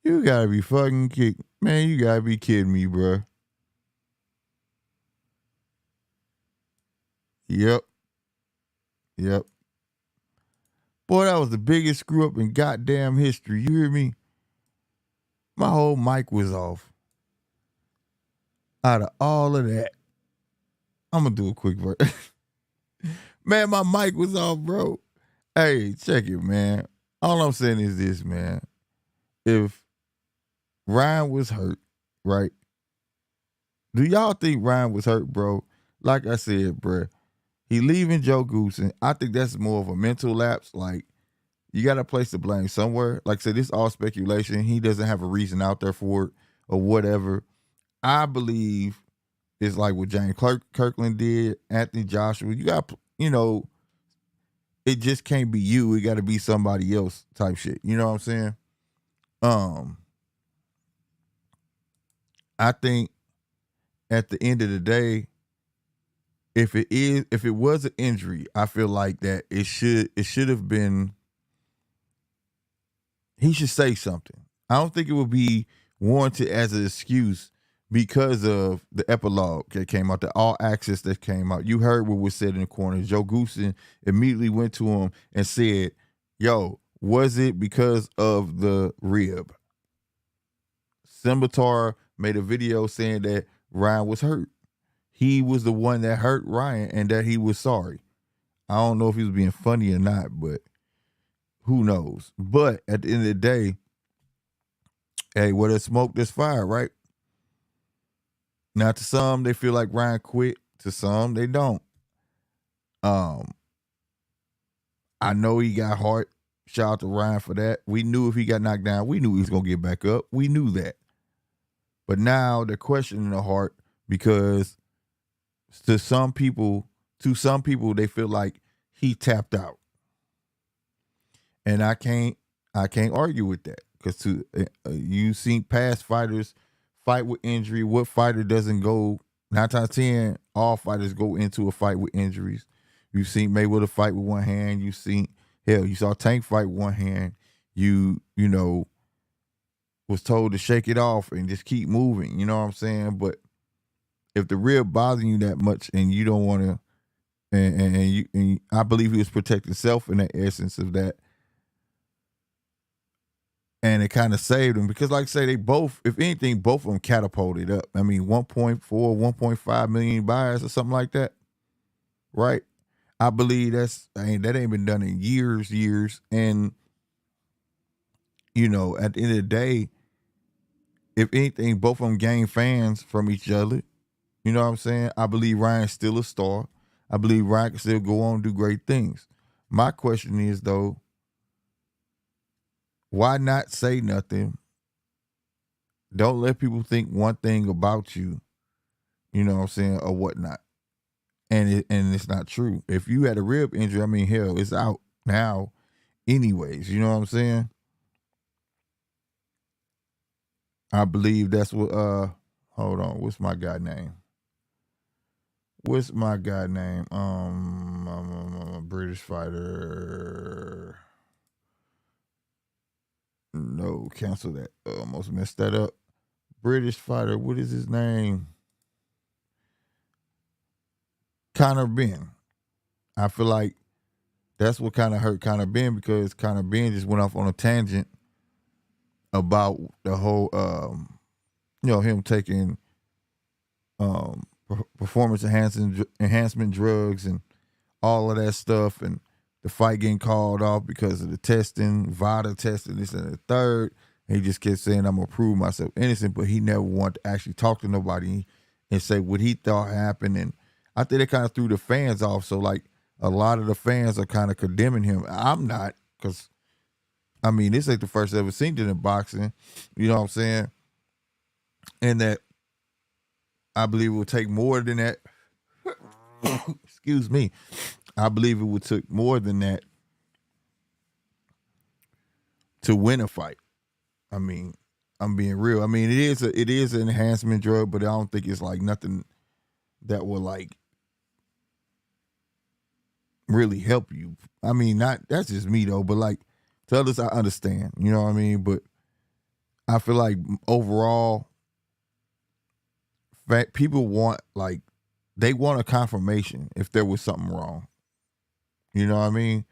You gotta be fucking kidding. Man, you gotta be kidding me, bro. Yep. Yep. Boy, that was the biggest screw up in goddamn history. You hear me? My whole mic was off. Out of all of that, I'm gonna do a quick verse. Man, my mic was off, bro. Hey, check it, man. All I'm saying is this, man. If Ryan was hurt, right? Do y'all think Ryan was hurt, bro? Like I said, bro, he leaving Joe Goossen. I think that's more of a mental lapse. Like, you got to place the blame somewhere. Like I said, this all speculation. He doesn't have a reason out there for it or whatever. I believe it's like what James Kirkland did, Anthony Joshua. You got, it just can't be you. It got to be somebody else type shit. You know what I'm saying? I think at the end of the day, if it was an injury, I feel like that it should have been. He should say something. I don't think it would be warranted as an excuse because of the epilogue that came out, the all access that came out. You heard what was said in the corner. Joe Goossen immediately went to him and said, "Yo, was it because of the rib?" Simbatar made a video saying that Ryan was hurt. He was the one that hurt Ryan and that he was sorry. I don't know if he was being funny or not, but who knows? But at the end of the day, hey, where there's smoke, there's fire, right? Now, to some, they feel like Ryan quit. To some, they don't. I know he got heart. Shout out to Ryan for that. We knew if he got knocked down, we knew he was gonna get back up. We knew that. But now they're questioning the heart because to some people, they feel like he tapped out. And I can't argue with that because you seen past fighters fight with injury. What fighter doesn't go 9 times 10? All fighters go into a fight with injuries. You've seen Mayweather fight with one hand. You saw Tank fight with one hand. You was told to shake it off and just keep moving. You know what I'm saying? But if the rib bothering you that much and you don't want to, and I believe he was protecting self in the essence of that. And it kind of saved him because, like I say, they both, if anything, both of them catapulted up. I mean, 1.4, 1.5 million buyers or something like that, right? I believe that ain't been done in years. And, at the end of the day, if anything, both of them gain fans from each other. You know what I'm saying? I believe Ryan's still a star. I believe Ryan can still go on and do great things. My question is, though, why not say nothing? Don't let people think one thing about you, you know what I'm saying, or whatnot. And it's not true. If you had a rib injury, I mean, hell, it's out now anyways. You know what I'm saying? I believe that's what, hold on, what's my guy name? A British fighter. No, cancel that. Almost messed that up. British fighter. What is his name? Conor Ben. I feel like that's what kind of hurt Conor Ben because Conor Ben just went off on a tangent about the whole, him taking performance enhancement drugs and all of that stuff, and the fight getting called off because of the testing, VADA testing, this and the third. And he just kept saying, "I'm gonna prove myself innocent," but he never wanted to actually talk to nobody and say what he thought happened. And I think they kind of threw the fans off. So like a lot of the fans are kind of condemning him. I'm not, because I mean this ain't the first I ever seen it in boxing. You know what I'm saying? And that I believe it would take more than that. Excuse me. I believe it would take more than that to win a fight. I mean, I'm being real. I mean, it is an enhancement drug, but I don't think it's like nothing that will like really help you. I mean, not that's just me though, but like to others I understand. You know what I mean? But I feel like overall, people want they want a confirmation if there was something wrong. You know what I mean?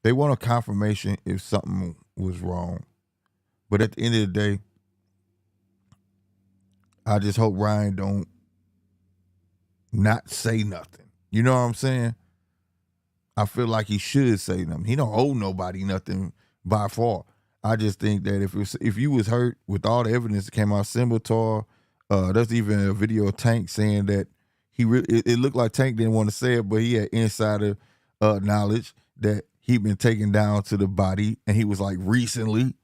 They want a confirmation if something was wrong. But at the end of the day, I just hope Ryan don't not say nothing. You know what I'm saying? I feel like he should say nothing. He don't owe nobody nothing by far. I just think that if you was hurt with all the evidence that came out, Simbator, there's even a video of Tank saying that it looked like Tank didn't want to say it, but he had insider knowledge that he'd been taken down to the body, and he was like recently.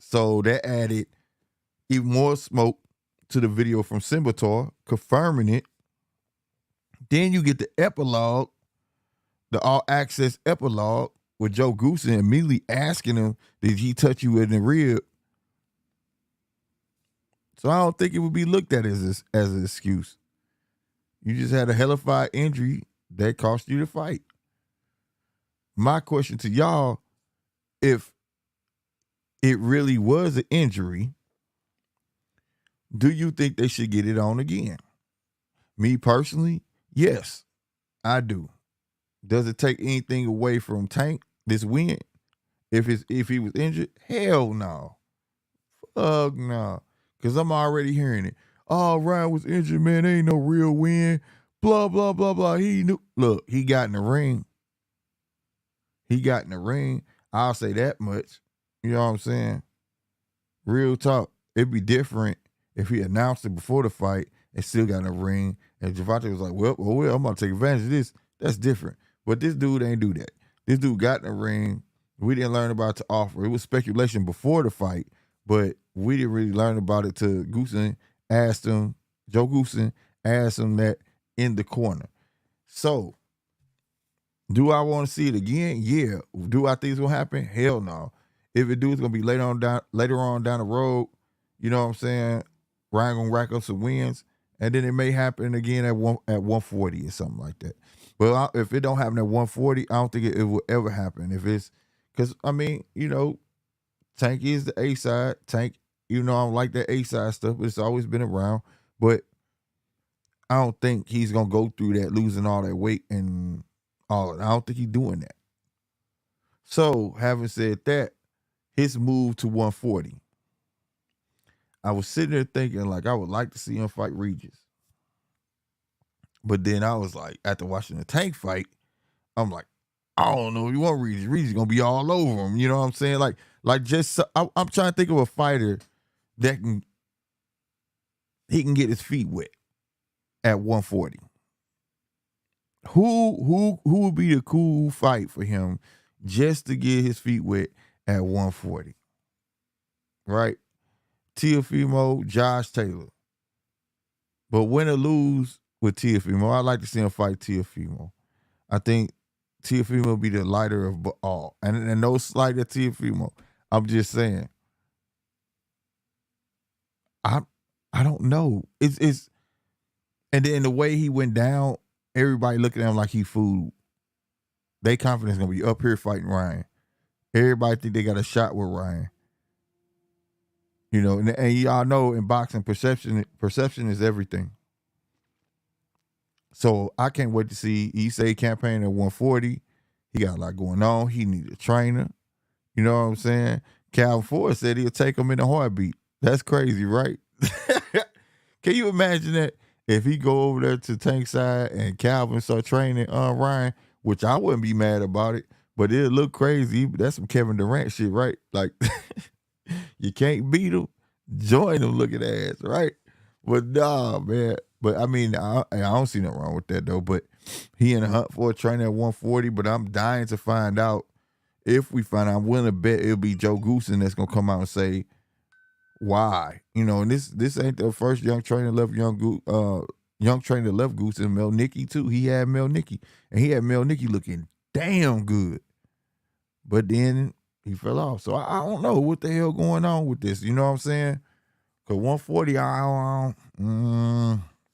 So that added even more smoke to the video from Simbator, confirming it. Then you get the epilogue, the all access epilogue with Joe Goossen immediately asking him, did he touch you in the rib? So I don't think it would be looked at as an excuse. You just had a hellified injury that cost you the fight. My question to y'all, if it really was an injury, do you think they should get it on again? Me personally, yes, I do. Does it take anything away from Tank, this win? If he was injured, hell no. Fuck no. Because I'm already hearing it. Oh, Ryan was injured, man. There ain't no real win. Blah, blah, blah, blah. He knew. Look, he got in the ring. I'll say that much. You know what I'm saying? Real talk. It'd be different if he announced it before the fight and still got in the ring. And Gervonta was like, well, I'm going to take advantage of this. That's different. But this dude ain't do that. This dude got in the ring. We didn't learn about it to offer. It was speculation before the fight, but we didn't really learn about it till Joe Goossen asked him that in the corner. So, do I want to see it again? Yeah. Do I think it's going to happen? Hell no. If it do, it's going to be later on down the road. You know what I'm saying? Ryan going to rack up some wins, and then it may happen again at 140 or something like that. But if it don't happen at 140, I don't think it will ever happen. If it's because, I mean, you know, Tank is the A side. Tank, you know, I don't like that A side stuff, but it's always been around. But I don't think he's gonna go through that, losing all that weight and all of that. I don't think he's doing that. So, having said that, his move to 140. I was sitting there thinking, like, I would like to see him fight Regis. But then I was like, after watching the Tank fight, I'm like, I don't know if you want Regis. Regis gonna be all over him. You know what I'm saying? Like just I'm trying to think of a fighter that he can get his feet wet at 140. Who would be the cool fight for him just to get his feet wet at 140? Right? Teofomo, Josh Taylor. But win or lose with Teofomo, I'd like to see him fight Teofomo. I think Teofomo will be the lighter of all. And no slight at Teofomo. I'm just saying. I don't know. It's and then the way he went down, everybody looking at him like he fooled. They confidence gonna be up here fighting Ryan. Everybody think they got a shot with Ryan. You know, and y'all know in boxing, perception is everything. So I can't wait to see. He say campaign at 140. He got a lot going on. He need a trainer. You know what I'm saying? Calvin Ford said he'll take him in a heartbeat. That's crazy, right? Can you imagine that if he go over there to Tank side and Calvin start training Ryan, which I wouldn't be mad about it, but it'll look crazy. That's some Kevin Durant shit, right? Like, you can't beat him, join him looking ass, right? But nah, man. But I mean, I don't see nothing wrong with that though. But he in a hunt for a trainer at 140. But I'm dying to find out. If we find out, I'm willing to bet it'll be Joe Goossen that's gonna come out and say why. You know, and this ain't the first young trainer left Goossen. Mel Nicky too. He had Mel Nicky, and he had Mel Nicky looking damn good. But then he fell off. So I don't know what the hell going on with this. You know what I'm saying? Cause 140,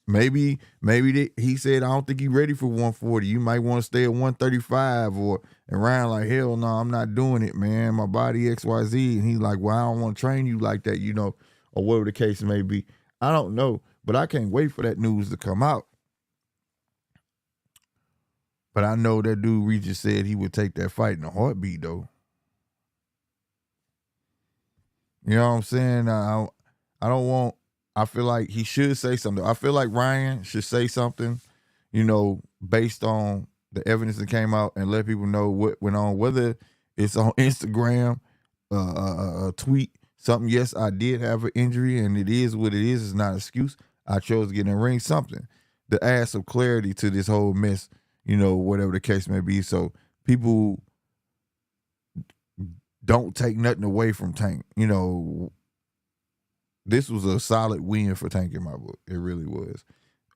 He said, I don't think he's ready for 140. You might want to stay at 135 or and Ryan like, hell no, I'm not doing it, man. My body XYZ. And he's like, well, I don't want to train you like that, or whatever the case may be. I don't know, but I can't wait for that news to come out. But I know that dude Regis said he would take that fight in a heartbeat, though. You know what I'm saying? I don't want. I feel like he should say something. I feel like Ryan should say something, based on the evidence that came out and let people know what went on. Whether it's on Instagram, a tweet, something. Yes, I did have an injury, and it is what it is. It's not an excuse. I chose to get in the ring. Something to add some clarity to this whole mess. Whatever the case may be. So people don't take nothing away from Tank. This was a solid win for Tank in my book. It really was.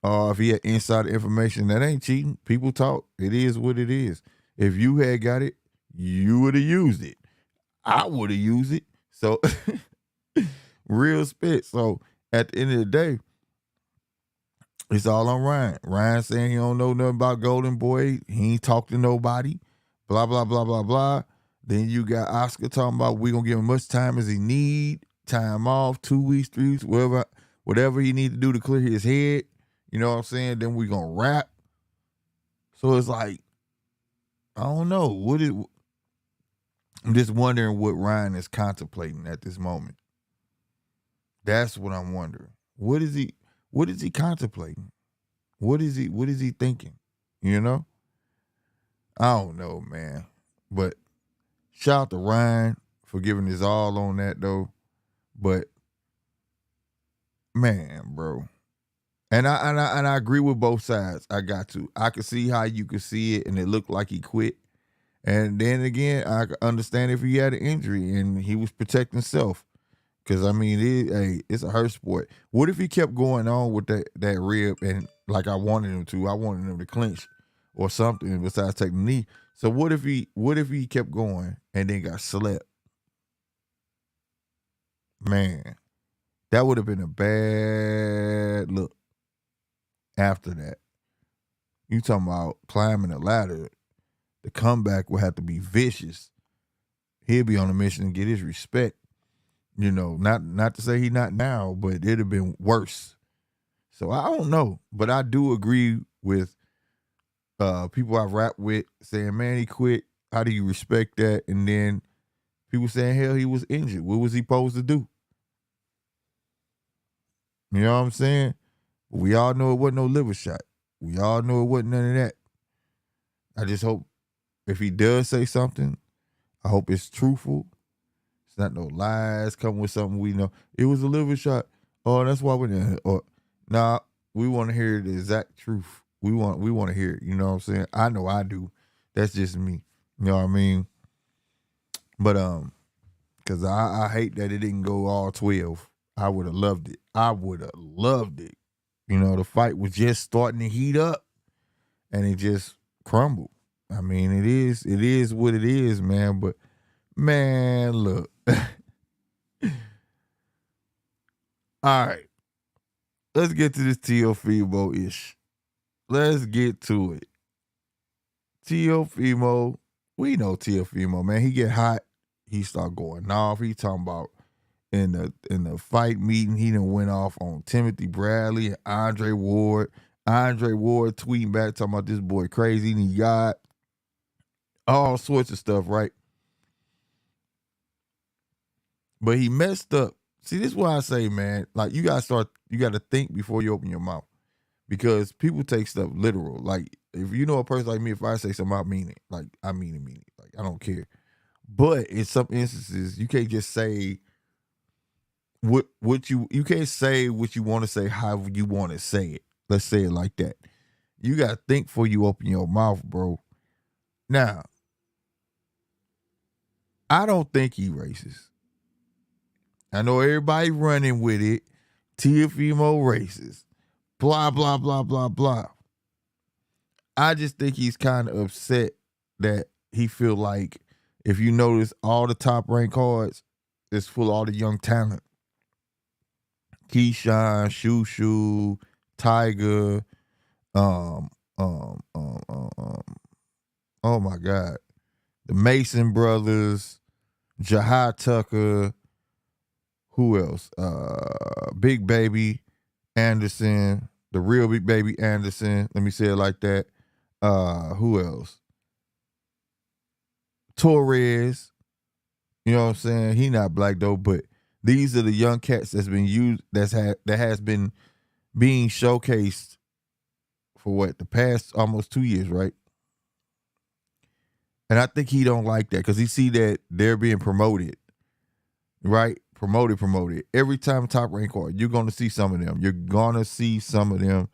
If he had insider information, that ain't cheating. People talk. It is what it is. If you had got it, you would have used it. I would have used it. So, real spit. So, at the end of the day, it's all on Ryan. Ryan saying he don't know nothing about Golden Boy. He ain't talked to nobody. Blah, blah, blah, blah, blah. Then you got Oscar talking about we going to give him much time as he need. Time off, 2 weeks, 3 weeks, whatever he need to do to clear his head. You know what I'm saying? Then we going to rap. So it's like, I don't know. I'm just wondering what Ryan is contemplating at this moment. That's what I'm wondering. What is he contemplating? What is he thinking? I don't know, man. But shout out to Ryan for giving his all on that, though. But man, bro. And I agree with both sides. I got to. I could see how you could see it and it looked like he quit. And then again, I could understand if he had an injury and he was protecting himself. Because, it's a hurt sport. What if he kept going on with that rib and like I wanted him to? I wanted him to clinch or something besides taking the knee. So what if he kept going and then got slept? Man, that would have been a bad look after that. You talking about climbing a ladder. The comeback would have to be vicious. He'll be on a mission to get his respect. Not to say he not now, but it'd have been worse. So I don't know. But I do agree with people I've rapped with saying, man, he quit. How do you respect that? And then people saying, hell, he was injured. What was he supposed to do? You know what I'm saying? We all know it wasn't no liver shot. We all know it wasn't none of that. I just hope if he does say something, I hope it's truthful. It's not no lies coming with something we know. It was a liver shot. Oh, that's why we're there. Or nah, we want to hear the exact truth. We want to hear it. You know what I'm saying? I know I do. That's just me. You know what I mean? But because I hate that it didn't go all 12. I would have loved it. The fight was just starting to heat up and it just crumbled. It is what it is, man. But man, look. All right. Let's get to this Teofomo-ish. Let's get to it. Teofomo, we know Teofomo, man. He get hot, he start going off. He talking about in the fight meeting, he done went off on Timothy Bradley and Andre Ward. Andre Ward tweeting back talking about this boy crazy and he got all sorts of stuff, right? But he messed up. See, this is why I say, man, like you gotta think before you open your mouth. Because people take stuff literal. Like, if you know a person like me, if I say something, I mean it. Like, I mean it. Like, I don't care. But in some instances, you can't just say what you can't say what you want to say how you want to say it. Let's say it like that. You gotta think before you open your mouth, bro. Now, I don't think he racist. I know everybody running with it. Teofomo racist. Blah, blah, blah, blah, blah. I just think he's kind of upset that he feel like, if you notice, all the top ranked cards is full of all the young talent. Keyshawn, Shushu, Tiger, um, um, um, um, um, oh my God, the Mason brothers, Jahai Tucker, who else? Big Baby Anderson, the real Big Baby Anderson. Let me say it like that. Who else? Torres. You know what I'm saying? He not black though, but these are the young cats that's been used. That has been being showcased for what the past almost 2 years, right? And I think he don't like that because he see that they're being promoted, right? Promoted. Every time Top Rank card, you're gonna see some of them. You're gonna see some of them,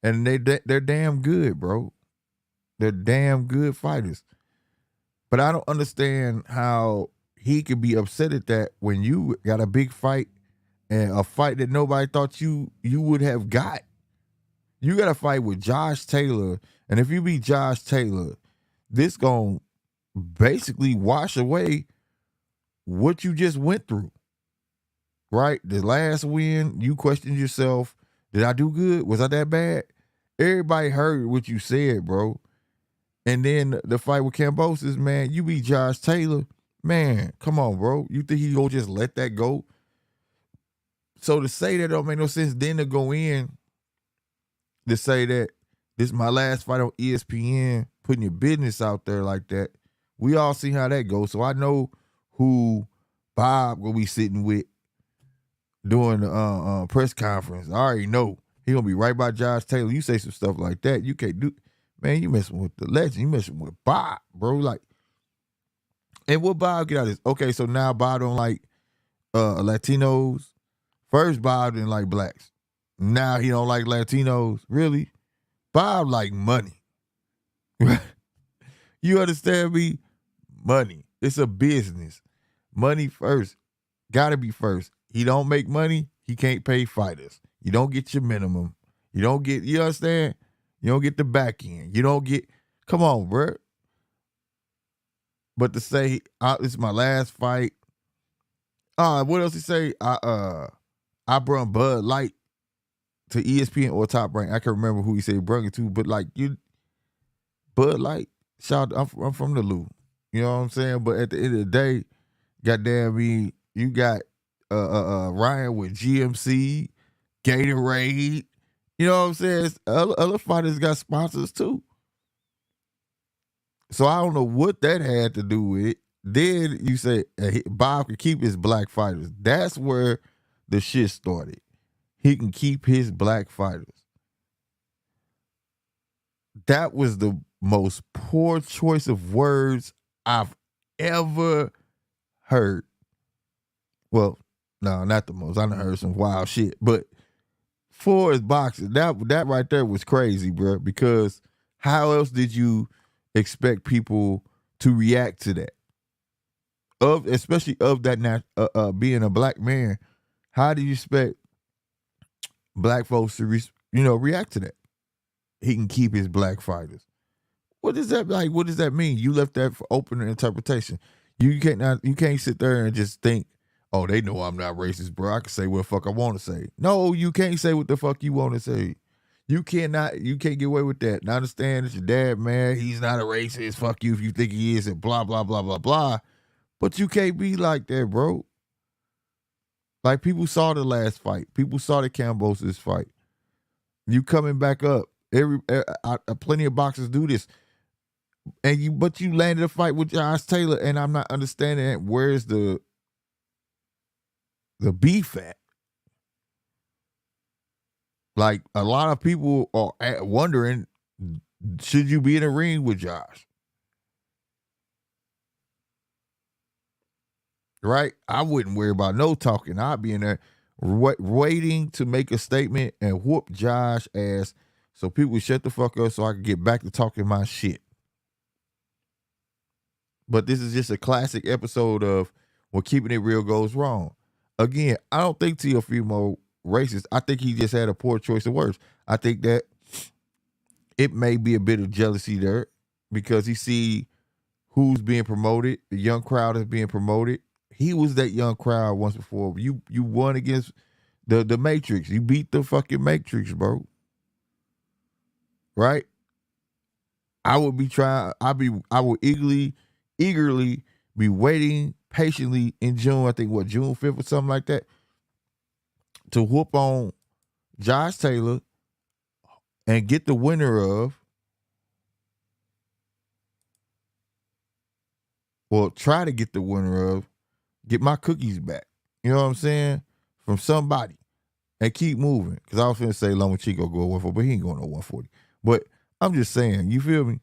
and they're damn good, bro. They're damn good fighters. But I don't understand how he could be upset at that when you got a big fight and a fight that nobody thought you would have got. You got to fight with Josh Taylor, and if you beat Josh Taylor, this gonna basically wash away what you just went through. Right? The last win, you questioned yourself. Did I do good? Was I that bad? Everybody heard what you said, bro. And then the fight with Kambosos, man, you beat Josh Taylor. Man, come on, bro. You think he gonna just let that go? So to say that don't make no sense, then to go in to say that this is my last fight on ESPN, putting your business out there like that. We all see how that goes. So I know who Bob gonna be sitting with during the press conference. I already know he gonna be right by Josh Taylor. You say some stuff like that, you can't do. Man, you messing with the legend. You messing with Bob, bro. Like, and what Bob get out of this? Okay, so now Bob don't like Latinos. First, Bob didn't like blacks. Now he don't like Latinos. Really? Bob like money. You understand me? Money. It's a business. Money first. Gotta be first. He don't make money, he can't pay fighters. You don't get your minimum. You don't get, you understand? You don't get the back end. You don't get, come on, bro. But to say, this is my last fight. What else he say? I brought Bud Light to ESPN or Top Rank. I can't remember who he said he brought it to, but like Bud Light, I'm from the Lou. You know what I'm saying? But at the end of the day, goddamn me, you got Ryan with GMC, Gatorade. You know what I'm saying? Other fighters got sponsors too. So I don't know what that had to do with it. Then you say Bob can keep his black fighters. That's where the shit started. He can keep his black fighters. That was the most poor choice of words I've ever heard. Well, no, not the most. I done heard some wild shit. But for his boxing, that right there was crazy, bro. Because how else did you expect people to react to that? Especially of that being a black man, how do you expect black folks to react to that? He can keep his black fighters. What is that like? What does that mean? You left that for open interpretation. You can't sit there and just think, oh, they know I'm not racist, bro. I can say what the fuck I want to say. No, you can't say what the fuck you want to say. You can't get away with that. And I understand it's your dad, man. He's not a racist. Fuck you if you think he is, and blah, blah, blah, blah, blah. But you can't be like that, bro. Like, people saw the last fight. People saw the Kambosos fight. You coming back up. Plenty of boxers do this. But you landed a fight with Josh Taylor, and I'm not understanding where's the beef at. Like, a lot of people are wondering, should you be in a ring with Josh? Right? I wouldn't worry about no talking. I'd be in there waiting to make a statement and whoop Josh ass so people shut the fuck up so I can get back to talking my shit. But this is just a classic episode of when keeping it real goes wrong. Again, I don't think Teofomo racist. I think he just had a poor choice of words. I think that it may be a bit of jealousy there because he see who's being promoted, the young crowd is being promoted. He was that young crowd once before. You won against the Matrix. You beat the fucking Matrix, bro. right? I would be trying. I would eagerly be waiting patiently in June. I think June 5th or something like that, to whoop on Josh Taylor and get the winner of, or try to get the winner of, get my cookies back. You know what I'm saying? From somebody, and keep moving. Because I was going to say Lomachenko go 140, but he ain't going to 140. But I'm just saying, you feel me?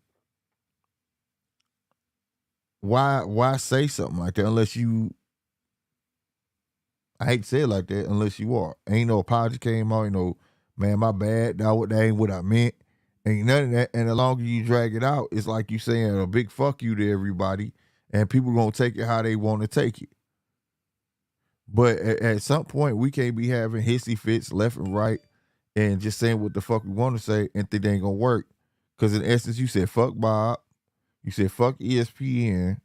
Why say something like that unless you, I hate to say it like that, unless you are. Ain't no apology came out, man, my bad. That ain't what I meant. Ain't none of that. And the longer you drag it out, it's like you saying a big fuck you to everybody, and people gonna take it how they want to take it. But at some point, we can't be having hissy fits left and right and just saying what the fuck we want to say and think they ain't gonna work. Because in essence, you said fuck Bob, you said fuck ESPN,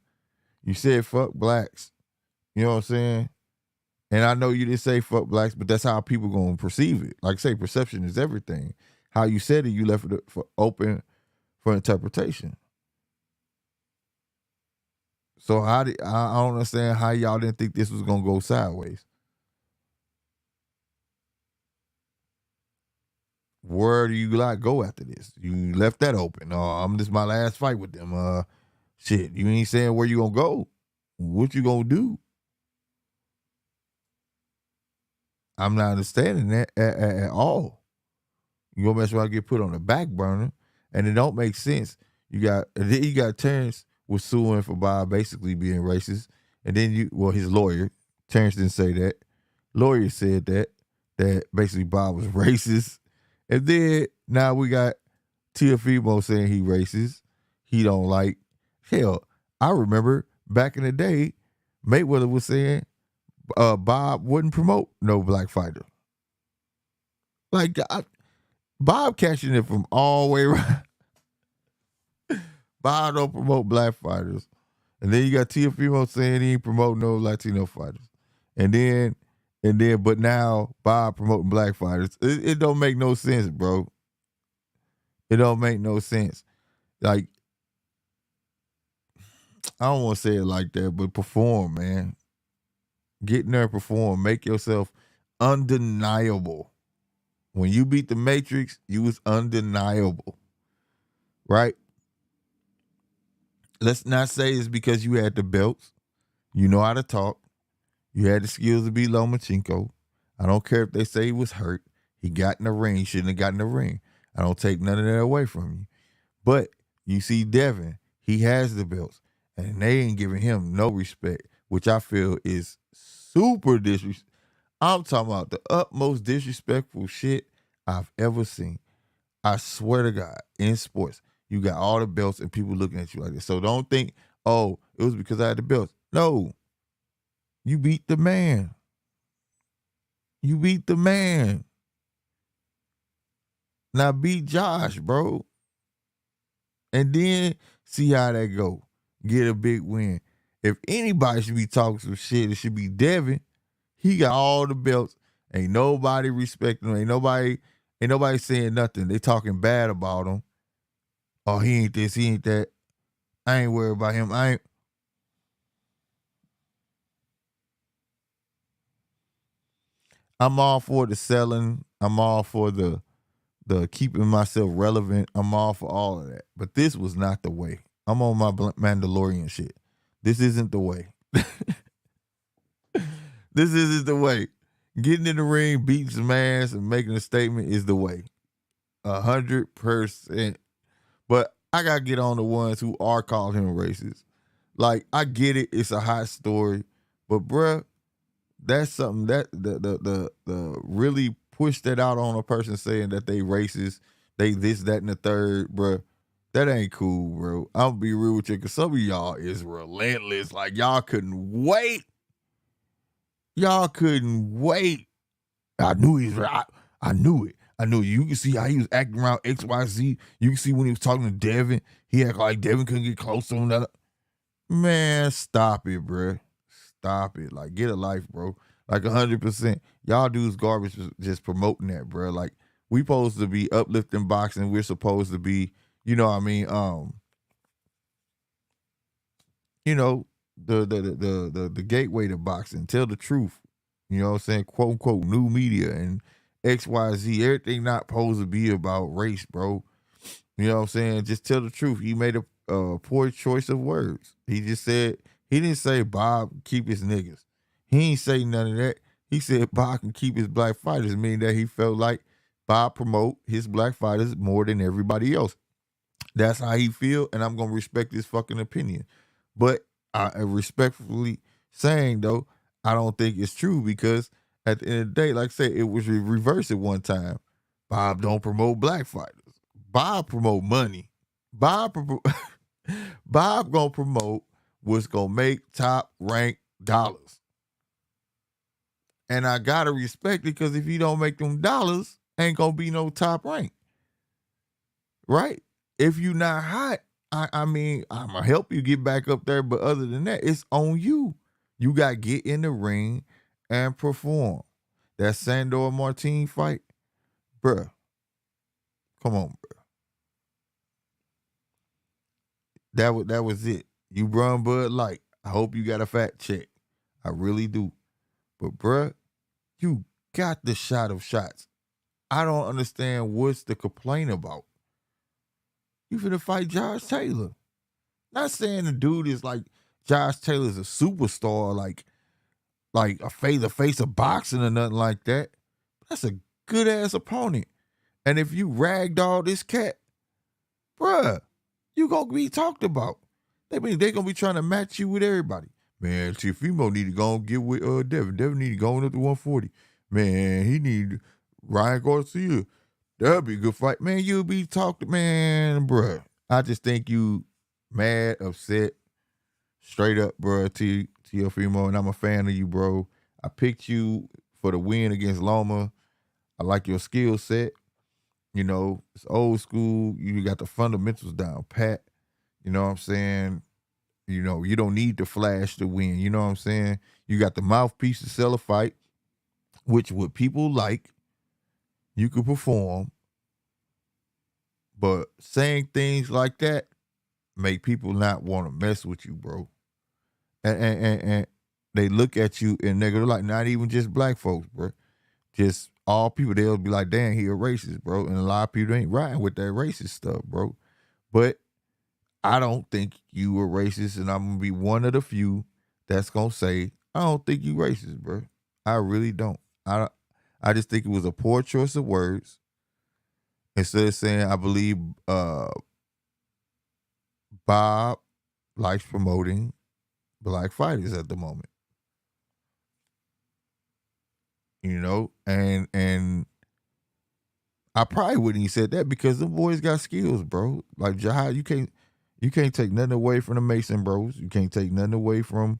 you said fuck blacks. You know what I'm saying? And I know you didn't say fuck blacks, but that's how people gonna perceive it. Like I say, perception is everything. How you said it, you left it for open for interpretation. So I don't understand how y'all didn't think this was gonna go sideways. Where do you like go after this? You left that open. This is my last fight with them. Shit, you ain't saying where you gonna go. What you gonna do? I'm not understanding that at all. You gonna mess around, get put on the back burner, and it don't make sense. You got Terrence was suing for Bob basically being racist, and then his lawyer, Terrence didn't say that. Lawyer said that basically Bob was racist, and then now we got Teofomo saying he racist. He don't like. Hell, I remember back in the day, Mayweather was saying Bob wouldn't promote no black fighter. Like Bob catching it from all the way around. Bob don't promote black fighters. And then you got Teofimo saying he ain't promote no Latino fighters. But now Bob promoting black fighters. It don't make no sense, bro. It don't make no sense. Like, I don't want to say it like that, but perform, man. Get in there and perform. Make yourself undeniable. When you beat the Matrix, you was undeniable. Right? Let's not say it's because you had the belts. You know how to talk. You had the skills to beat Lomachenko. I don't care if they say he was hurt. He got in the ring. He shouldn't have got in the ring. I don't take none of that away from you. But you see Devin, he has the belts. And they ain't giving him no respect, which I feel is super disrespectful. I'm talking about the utmost disrespectful shit I've ever seen. I swear to God, in sports, you got all the belts and people looking at you like this. So don't think, oh, it was because I had the belts. No. You beat the man. You beat the man. Now beat Josh, bro. And then see how that go. Get a big win. If anybody should be talking some shit, it should be Devin. He got all the belts. Ain't nobody respecting him. Ain't nobody saying nothing. They talking bad about him. Oh, he ain't this, he ain't that. I ain't worried about him. I'm all for the selling. I'm all for the keeping myself relevant. I'm all for all of that. But this was not the way. I'm on my Mandalorian shit. This isn't the way. This isn't the way. Getting in the ring, beating some ass, and making a statement is the way. 100%. But I gotta get on the ones who are calling him racist. Like, I get it, it's a hot story, but bruh, that's something that the really push that out on a person saying that they racist, they this, that, and the third, bruh. That ain't cool, bro. I'm gonna be real with you, cause some of y'all is relentless. Like, y'all couldn't wait. Y'all couldn't wait. I knew he's right. I knew it. I knew it. You can see how he was acting around XYZ. You can see when he was talking to Devin, he acted like Devin couldn't get close to him. Man, stop it, bro. Stop it. Like, get a life, bro. Like 100%. Y'all dudes garbage just promoting that, bro. Like, We supposed to be uplifting boxing. We're supposed to be, you know what I mean, you know, the gateway to boxing. Tell the truth. You know what I'm saying? Quote unquote new media and XYZ. Everything not supposed to be about race, bro. You know what I'm saying? Just tell the truth. He made a poor choice of words. He just said he didn't say Bob keep his niggas. He ain't say none of that. He said Bob can keep his black fighters, meaning that he felt like Bob promote his black fighters more than everybody else. That's how he feel, and I'm gonna respect his fucking opinion. But I respectfully saying though, I don't think it's true because at the end of the day, like I said, it was reversed at one time. Bob don't promote black fighters. Bob promote money. Bob gonna promote what's gonna make top rank dollars. And I gotta respect it because if you don't make them dollars, ain't gonna be no top rank. Right? If you not hot, I mean, I'm gonna help you get back up there, but other than that, it's on you. You gotta get in the ring and perform. That Sandor Martin fight, bruh. Come on, bruh. That was it. You run Bud Light. I hope you got a fat check. I really do. But bruh, you got the shot of shots. I don't understand what's the complaint about. You finna fight Josh Taylor. Not saying the dude is like Josh Taylor's a superstar, like a face of boxing or nothing like that. That's a good ass opponent. And if you ragdoll this cat, bruh, you gonna be talked about. They gonna be trying to match you with everybody. Man, Teofomo need to go and get with Devin. Devin need to go on up to 140. Man, he need Ryan Garcia. That'd be a good fight. Man, you'll be talked, man, bruh. I just think you mad, upset, straight up, bro, Teofomo, and I'm a fan of you, bro. I picked you for the win against Loma. I like your skill set. You know, it's old school. You got the fundamentals down pat. You know what I'm saying? You know, you don't need to flash to win. You know what I'm saying? You got the mouthpiece to sell a fight, which what people like, you can perform. But saying things like that make people not want to mess with you, bro. And they look at you and they're like, not even just black folks, bro. Just all people, they'll be like, damn, he a racist, bro. And a lot of people ain't riding with that racist stuff, bro. But I don't think you a racist, and I'm gonna be one of the few that's gonna say, I don't think you racist, bro. I really don't. I just think it was a poor choice of words. Instead of saying, I believe Bob likes promoting black fighters at the moment. You know, and I probably wouldn't even said that because the boys got skills, bro. Like Jahad, you can't take nothing away from the Mason bros. You can't take nothing away from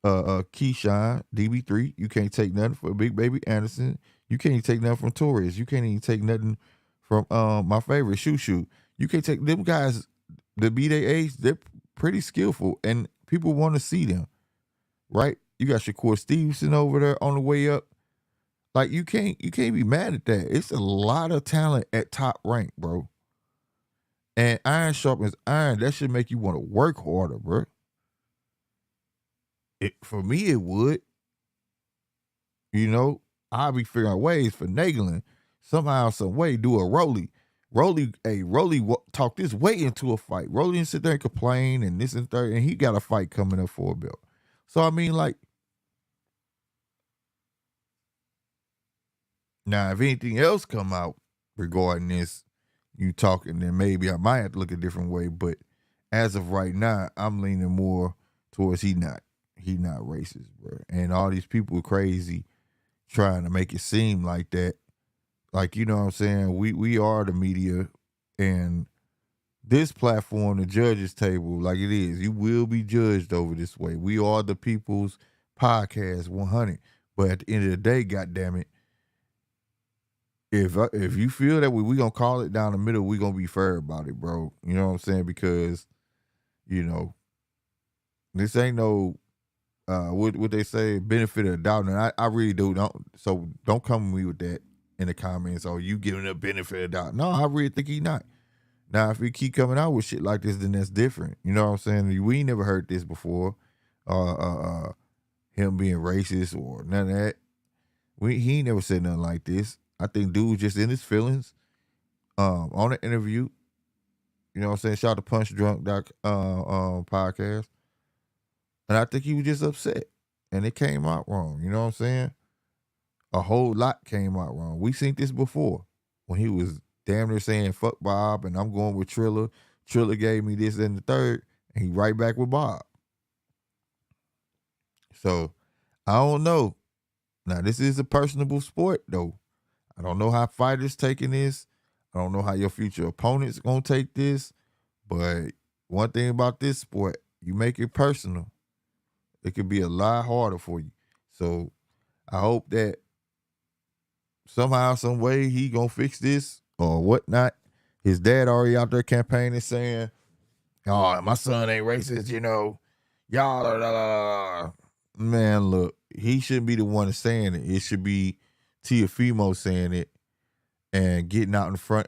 Keyshawn, DB3. You can't take nothing from Big Baby Anderson. You can't even take nothing from Torres. You can't even take nothing from my favorite Shoo. You can't take them guys to be their age. They're pretty skillful, and people want to see them, right? You got Shakur Stevenson over there on the way up. Like you can't be mad at that. It's a lot of talent at top rank, bro. And iron sharpens iron. That should make you want to work harder, bro. For me, it would. You know, I'll be figuring out ways for Nagling. Somehow, some way, do a Rolly. Rolly talked this way into a fight. Rolly didn't sit there and complain and this and that, and he got a fight coming up for a belt. So I mean, like, now if anything else come out regarding this, you talking, then maybe I might have to look a different way. But as of right now, I'm leaning more towards he not racist, bro. And all these people are crazy trying to make it seem like that. Like, you know what I'm saying? We are the media, and this platform, the judges table, like it is, you will be judged over this way. We are the people's podcast 100. But at the end of the day, goddamn it, if you feel that we gonna call it down the middle, we gonna be fair about it, bro. You know what I'm saying? Because, you know, this ain't no what they say, benefit of the doubt. And I really don't come with me with that. in the comments, "Oh, you giving the benefit of the doubt." No, I really think he not. Now, if he keep coming out with shit like this, then that's different. You know what I'm saying? We ain't never heard this before. Him being racist or none of that. He ain't never said nothing like this. I think dude just in his feelings. On the interview, you know what I'm saying? Shout out to Punch Drunk podcast. And I think he was just upset. And it came out wrong. You know what I'm saying? A whole lot came out wrong. We seen this before. When he was damn near saying fuck Bob and I'm going with Triller. Triller gave me this and the third. And he right back with Bob. So I don't know. Now this is a personable sport though. I don't know how fighters taking this. I don't know how your future opponents gonna take this. But one thing about this sport, you make it personal, it could be a lot harder for you. So I hope that somehow, some way, he gonna fix this or whatnot. His dad already out there campaigning saying, "Oh, my son ain't racist," you know. Y'all, blah, blah, blah. Man, look, he shouldn't be the one saying it. It should be Teofomo saying it and getting out in front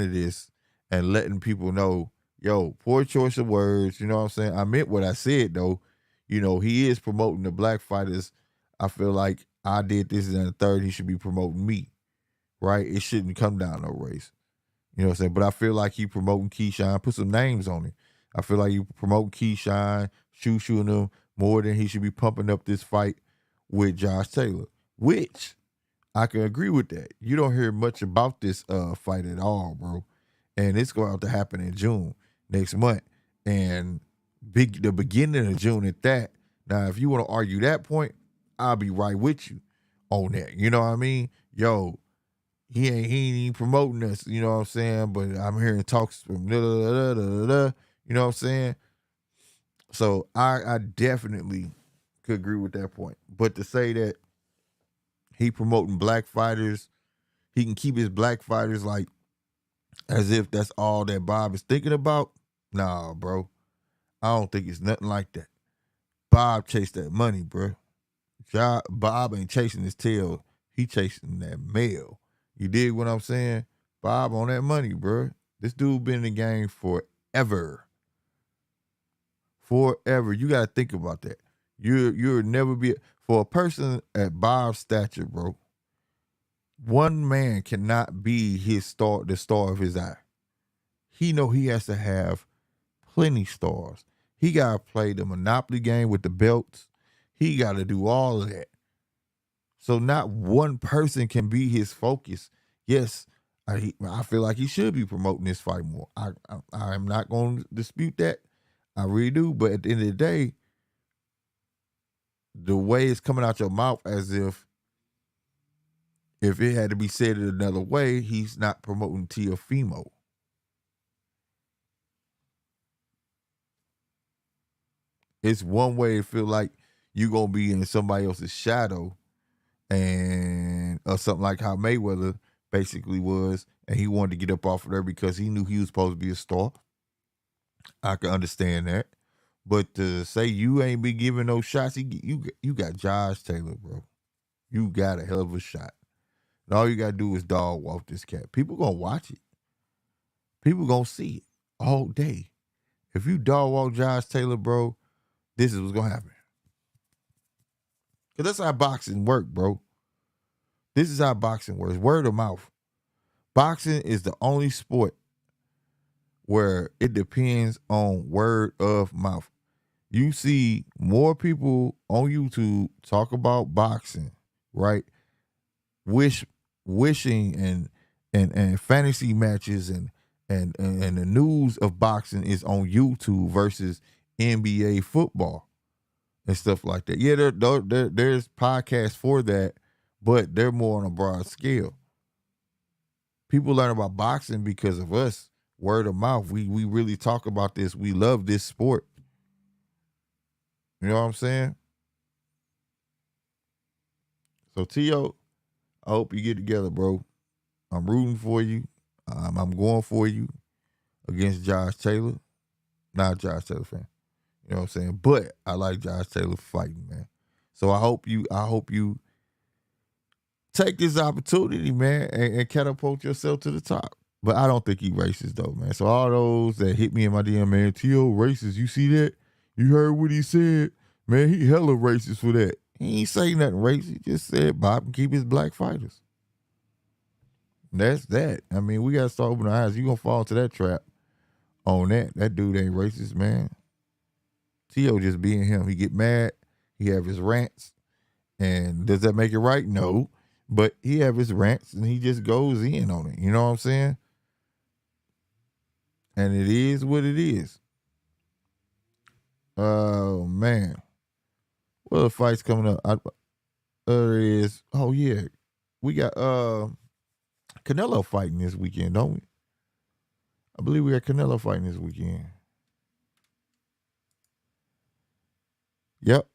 of this and letting people know, yo, poor choice of words. You know what I'm saying? I meant what I said though. You know, he is promoting the black fighters. I feel like I did this and the third, he should be promoting me, right? It shouldn't come down no race. You know what I'm saying? But I feel like he promoting Keyshawn. Put some names on it. I feel like he promoting Keyshawn, shooting them more than he should be pumping up this fight with Josh Taylor, which I can agree with that. You don't hear much about this fight at all, bro. And it's going to happen in June next month. And the beginning of June at that. Now, if you want to argue that point, I'll be right with you on that. You know what I mean? Yo, he ain't even promoting us, you know what I'm saying? But I'm hearing talks from da da da da da. You know what I'm saying? So I definitely could agree with that point. But to say that he promoting black fighters, he can keep his black fighters like as if that's all that Bob is thinking about. Nah, bro. I don't think it's nothing like that. Bob chased that money, bro. Bob ain't chasing his tail. He chasing that mail. You dig what I'm saying? Bob on that money, bro. This dude been in the game forever. Forever. You got to think about that. You'll never be, for a person at Bob's stature, bro, one man cannot be the star of his eye. He know he has to have plenty stars. He got to play the Monopoly game with the belts. He got to do all of that. So not one person can be his focus. Yes, I feel like he should be promoting this fight more. I'm not going to dispute that. I really do. But at the end of the day, the way it's coming out your mouth as if it had to be said in another way, he's not promoting Teofomo. It's one way to feel like you're going to be in somebody else's shadow and or something like how Mayweather basically was, and he wanted to get up off of there because he knew he was supposed to be a star. I can understand that. But to say you ain't been giving no shots, you got Josh Taylor, bro. You got a hell of a shot. And all you got to do is dog walk this cat. People going to watch it. People going to see it all day. If you dog walk Josh Taylor, bro, this is what's going to happen. Because that's how boxing work, bro. This is how boxing works. Word of mouth. Boxing is the only sport where it depends on word of mouth. You see more people on YouTube talk about boxing, right? Wishing and fantasy matches and the news of boxing is on YouTube versus NBA football and stuff like that. Yeah, there's podcasts for that, but they're more on a broad scale. People learn about boxing because of us, word of mouth. We really talk about this. We love this sport. You know what I'm saying? So Tio, I hope you get together, bro. I'm rooting for you. I'm going for you against Josh Taylor. Not a Josh Taylor fan. You know what I'm saying? But I like Josh Taylor fighting, man. So I hope you take this opportunity, man, and catapult yourself to the top. But I don't think he racist though, man. So all those that hit me in my DM, man, T.O. racist. You see that? You heard what he said? Man, he hella racist for that. He ain't say nothing racist. He just said Bob can keep his black fighters. And that's that. I mean, we gotta start opening our eyes. You gonna fall into that trap on that. That dude ain't racist, man. T.O. just being him. He get mad. He have his rants. And does that make it right? No. But he have his rants and he just goes in on it. You know what I'm saying? And it is what it is. Oh, man. What are the fights coming up? There is. Oh, yeah. We got Canelo fighting this weekend, don't we? I believe we got Canelo fighting this weekend. Yep.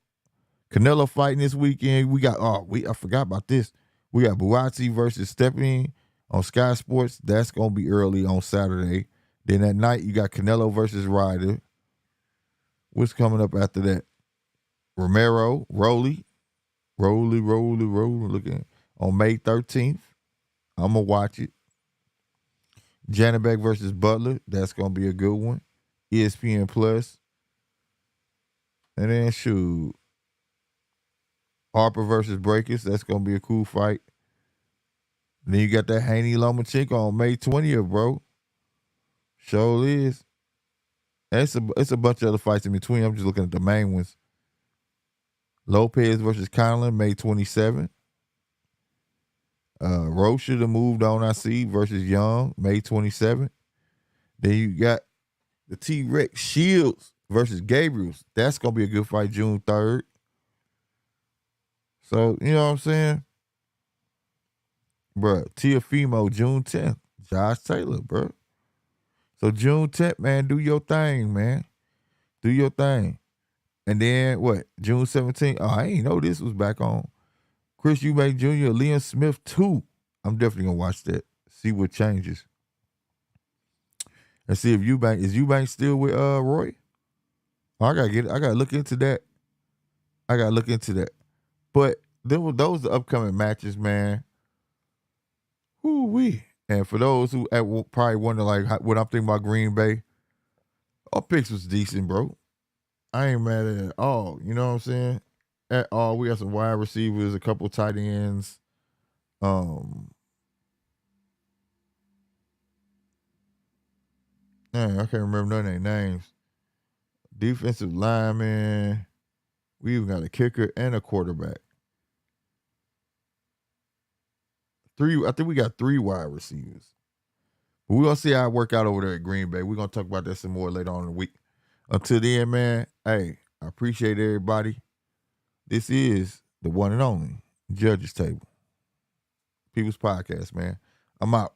Canelo fighting this weekend. We got, I forgot about this. We got Buatsi versus Stephanie on Sky Sports. That's going to be early on Saturday. Then at night, you got Canelo versus Ryder. What's coming up after that? Romero, Rolly, looking on May 13th. I'm going to watch it. Janabek versus Butler. That's going to be a good one. ESPN Plus. And then, shoot, Harper versus Breakers. That's going to be a cool fight. Then you got that Haney Lomachenko on May 20th, bro. Sure is. It's a bunch of other fights in between. I'm just looking at the main ones. Lopez versus Conlon, May 27th. Roche should have moved on, I see, versus Young, May 27th. Then you got the T-Rex Shields versus Gabriels. That's going to be a good fight, June 3rd. So, you know what I'm saying? Bruh, Teofomo, June 10th. Josh Taylor, bruh. So June 10th, man, do your thing, man. Do your thing. And then, what, June 17th? Oh, I ain't know this was back on. Chris Eubank Jr., Liam Smith 2. I'm definitely going to watch that. See what changes. And see if is Eubank still with Roy? Oh, I got to look into that. But those are the upcoming matches, man. Woo-wee. And for those who probably wonder, like, what I'm thinking about Green Bay, our picks was decent, bro. I ain't mad at it at all. You know what I'm saying? At all. We got some wide receivers, a couple tight ends. Man, I can't remember none of their names. Defensive lineman. We even got a kicker and a quarterback. I think we got 3 wide receivers. But we're going to see how it work out over there at Green Bay. We're going to talk about that some more later on in the week. Until then, man, hey, I appreciate everybody. This is the one and only Judge's Table. People's Podcast, man. I'm out.